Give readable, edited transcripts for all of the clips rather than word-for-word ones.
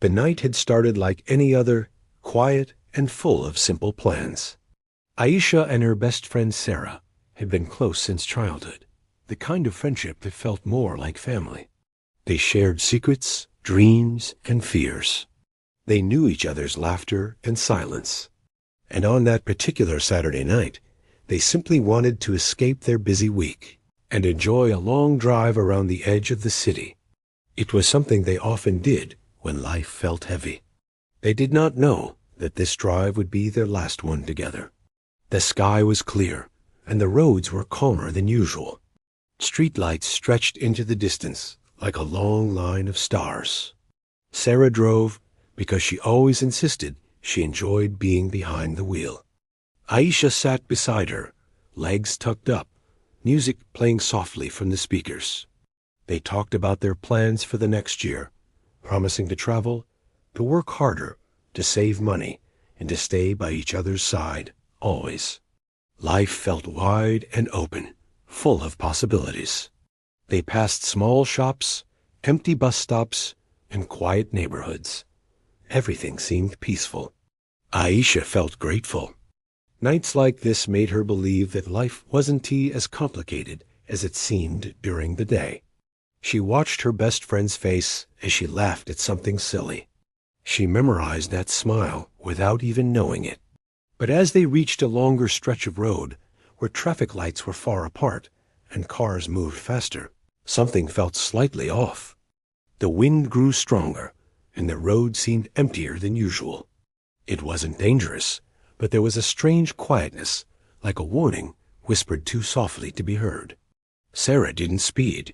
The night had started like any other, quiet and full of simple plans. Aisha and her best friend Sarah had been close since childhood, the kind of friendship that felt more like family. They shared secrets, dreams, and fears. They knew each other's laughter and silence. And on that particular Saturday night, they simply wanted to escape their busy week and enjoy a long drive around the edge of the city. It was something they often did when life felt heavy. They did not know that this drive would be their last one together. The sky was clear, and the roads were calmer than usual. Streetlights stretched into the distance like a long line of stars. Sarah drove because she always insisted she enjoyed being behind the wheel. Aisha sat beside her, legs tucked up, music playing softly from the speakers. They talked about their plans for the next year, promising to travel, to work harder, to save money, and to stay by each other's side, always. Life felt wide and open, full of possibilities. They passed small shops, empty bus stops, and quiet neighborhoods. Everything seemed peaceful. Aisha felt grateful. Nights like this made her believe that life wasn't as complicated as it seemed during the day. She watched her best friend's face as she laughed at something silly. She memorized that smile without even knowing it. But as they reached a longer stretch of road, where traffic lights were far apart and cars moved faster, something felt slightly off. The wind grew stronger, and the road seemed emptier than usual. It wasn't dangerous, but there was a strange quietness, like a warning whispered too softly to be heard. Sarah didn't speed.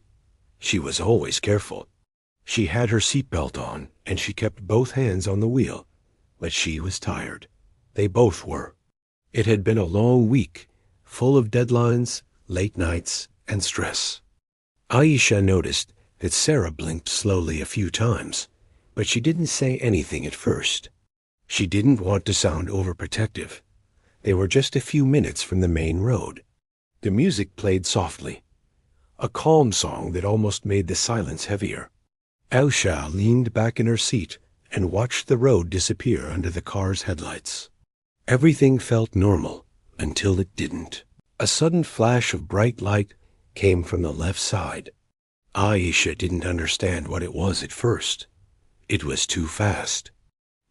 She was always careful. She had her seatbelt on, and she kept both hands on the wheel. But she was tired. They both were. It had been a long week, full of deadlines, late nights, and stress. Aisha noticed that Sarah blinked slowly a few times, but she didn't say anything at first. She didn't want to sound overprotective. They were just a few minutes from the main road. The music played softly, a calm song that almost made the silence heavier. Aisha leaned back in her seat and watched the road disappear under the car's headlights. Everything felt normal until it didn't. A sudden flash of bright light came from the left side. Aisha didn't understand what it was at first. It was too fast,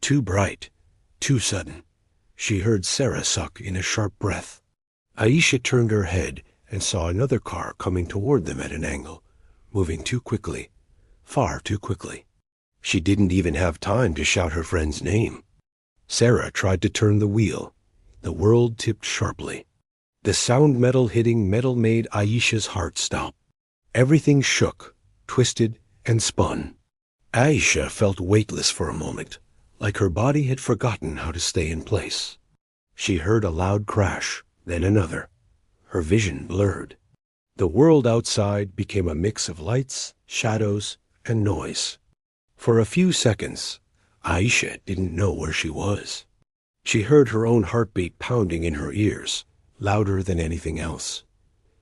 too bright, too sudden. She heard Sarah suck in a sharp breath. Aisha turned her head and saw another car coming toward them at an angle, moving too quickly, far too quickly. She didn't even have time to shout her friend's name. Sarah tried to turn the wheel. The world tipped sharply. The sound metal hitting metal made Aisha's heart stop. Everything shook, twisted, and spun. Aisha felt weightless for a moment, like her body had forgotten how to stay in place. She heard a loud crash, then another. Her vision blurred. The world outside became a mix of lights, shadows, and noise. For a few seconds, Aisha didn't know where she was. She heard her own heartbeat pounding in her ears, louder than anything else.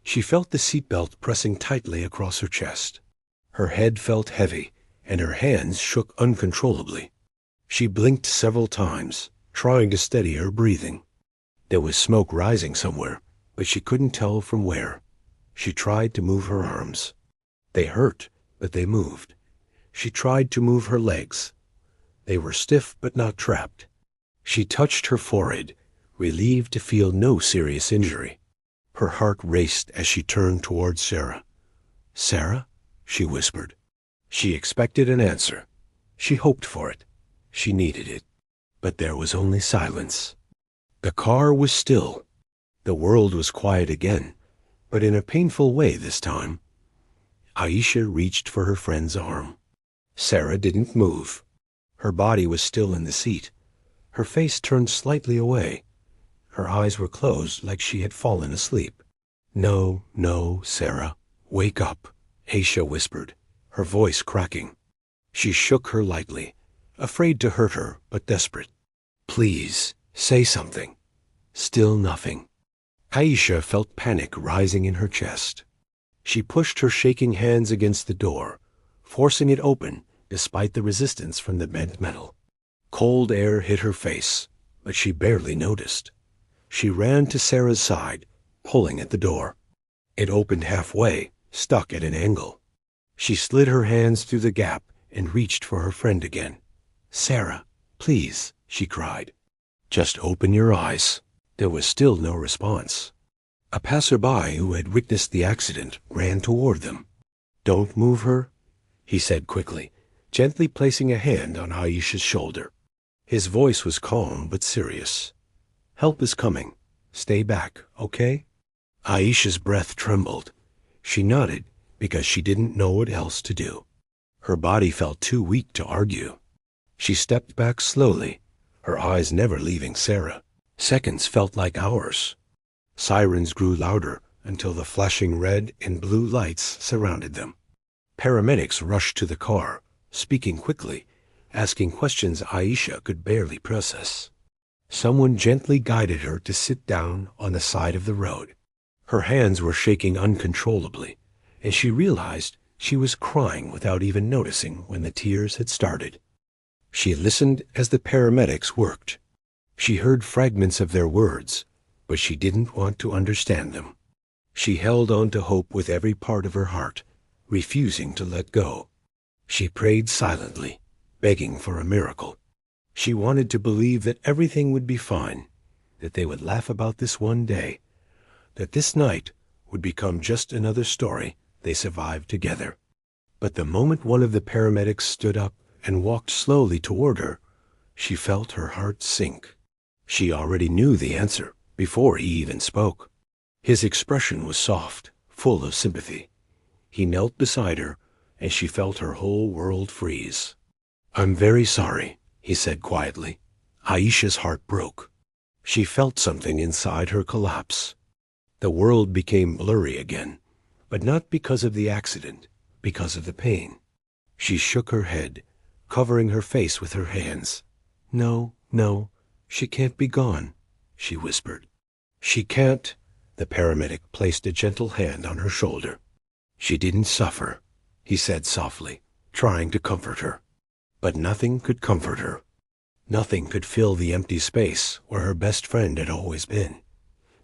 She felt the seatbelt pressing tightly across her chest. Her head felt heavy, and her hands shook uncontrollably. She blinked several times, trying to steady her breathing. There was smoke rising somewhere, but she couldn't tell from where. She tried to move her arms. They hurt, but they moved. She tried to move her legs. They were stiff but not trapped. She touched her forehead, relieved to feel no serious injury. Her heart raced as she turned towards Sarah. "Sarah?" she whispered. She expected an answer. She hoped for it. She needed it. But there was only silence. The car was still. The world was quiet again, but in a painful way this time. Aisha reached for her friend's arm. Sarah didn't move. Her body was still in the seat. Her face turned slightly away. Her eyes were closed like she had fallen asleep. "No, no, Sarah. Wake up," Aisha whispered, her voice cracking. She shook her lightly, afraid to hurt her, but desperate. "Please, say something." Still nothing. Aisha felt panic rising in her chest. She pushed her shaking hands against the door, forcing it open despite the resistance from the bent metal. Cold air hit her face, but she barely noticed. She ran to Sarah's side, pulling at the door. It opened halfway, stuck at an angle. She slid her hands through the gap and reached for her friend again. "Sarah, please," she cried. "Just open your eyes." There was still no response. A passerby who had witnessed the accident ran toward them. "Don't move her," he said quickly, gently placing a hand on Aisha's shoulder. His voice was calm but serious. "Help is coming. Stay back, okay?" Aisha's breath trembled. She nodded because she didn't know what else to do. Her body felt too weak to argue. She stepped back slowly, her eyes never leaving Sarah. Seconds felt like hours. Sirens grew louder until the flashing red and blue lights surrounded them. Paramedics rushed to the car, speaking quickly, asking questions Aisha could barely process. Someone gently guided her to sit down on the side of the road. Her hands were shaking uncontrollably, and she realized she was crying without even noticing when the tears had started. She listened as the paramedics worked. She heard fragments of their words, but she didn't want to understand them. She held on to hope with every part of her heart, refusing to let go. She prayed silently, begging for a miracle. She wanted to believe that everything would be fine, that they would laugh about this one day, that this night would become just another story they survived together. But the moment one of the paramedics stood up and walked slowly toward her, she felt her heart sink. She already knew the answer before he even spoke. His expression was soft, full of sympathy. He knelt beside her, and she felt her whole world freeze. "I'm very sorry," he said quietly. Aisha's heart broke. She felt something inside her collapse. The world became blurry again, but not because of the accident, because of the pain. She shook her head, covering her face with her hands. "No, no, she can't be gone," she whispered. "She can't." The paramedic placed a gentle hand on her shoulder. "She didn't suffer," he said softly, trying to comfort her. But nothing could comfort her. Nothing could fill the empty space where her best friend had always been.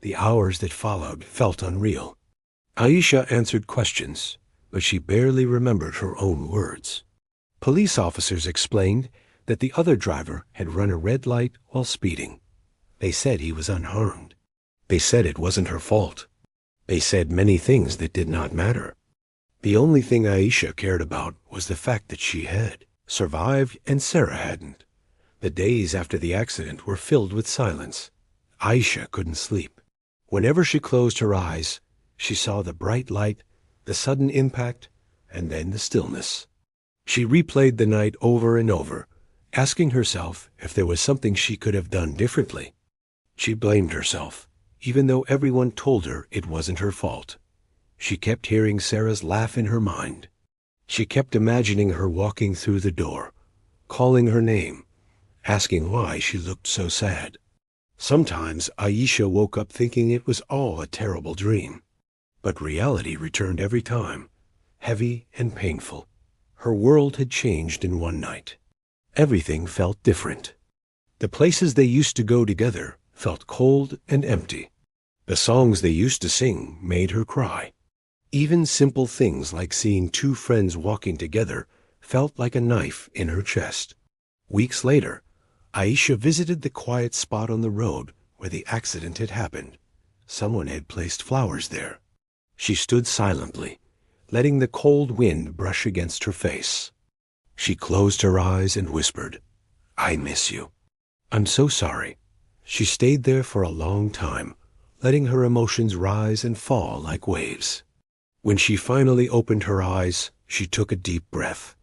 The hours that followed felt unreal. Aisha answered questions, but she barely remembered her own words. Police officers explained that the other driver had run a red light while speeding. They said he was unharmed. They said it wasn't her fault. They said many things that did not matter. The only thing Aisha cared about was the fact that she had survived and Sarah hadn't. The days after the accident were filled with silence. Aisha couldn't sleep. Whenever she closed her eyes, she saw the bright light, the sudden impact, and then the stillness. She replayed the night over and over, asking herself if there was something she could have done differently. She blamed herself, even though everyone told her it wasn't her fault. She kept hearing Sarah's laugh in her mind. She kept imagining her walking through the door, calling her name, asking why she looked so sad. Sometimes Aisha woke up thinking it was all a terrible dream. But reality returned every time, heavy and painful. Her world had changed in one night. Everything felt different. The places they used to go together felt cold and empty. The songs they used to sing made her cry. Even simple things like seeing two friends walking together felt like a knife in her chest. Weeks later, Aisha visited the quiet spot on the road where the accident had happened. Someone had placed flowers there. She stood silently, letting the cold wind brush against her face. She closed her eyes and whispered, "I miss you." "I'm so sorry." She stayed there for a long time, letting her emotions rise and fall like waves. When she finally opened her eyes, she took a deep breath.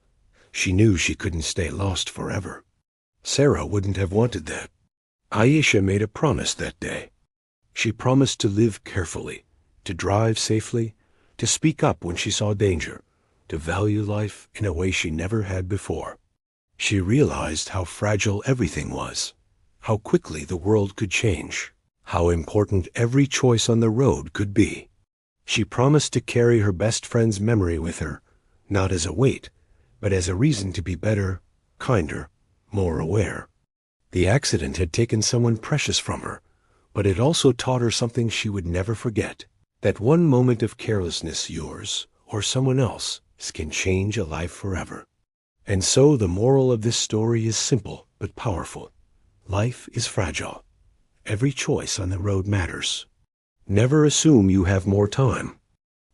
She knew she couldn't stay lost forever. Sarah wouldn't have wanted that. Aisha made a promise that day. She promised to live carefully, to drive safely, to speak up when she saw danger, to value life in a way she never had before. She realized how fragile everything was, how quickly the world could change, how important every choice on the road could be. She promised to carry her best friend's memory with her, not as a weight, but as a reason to be better, kinder, more aware. The accident had taken someone precious from her, but it also taught her something she would never forget. That one moment of carelessness, yours or someone else, can change a life forever. And so the moral of this story is simple but powerful. Life is fragile. Every choice on the road matters. Never assume you have more time.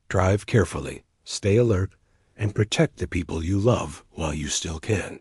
Drive carefully, stay alert, and protect the people you love while you still can.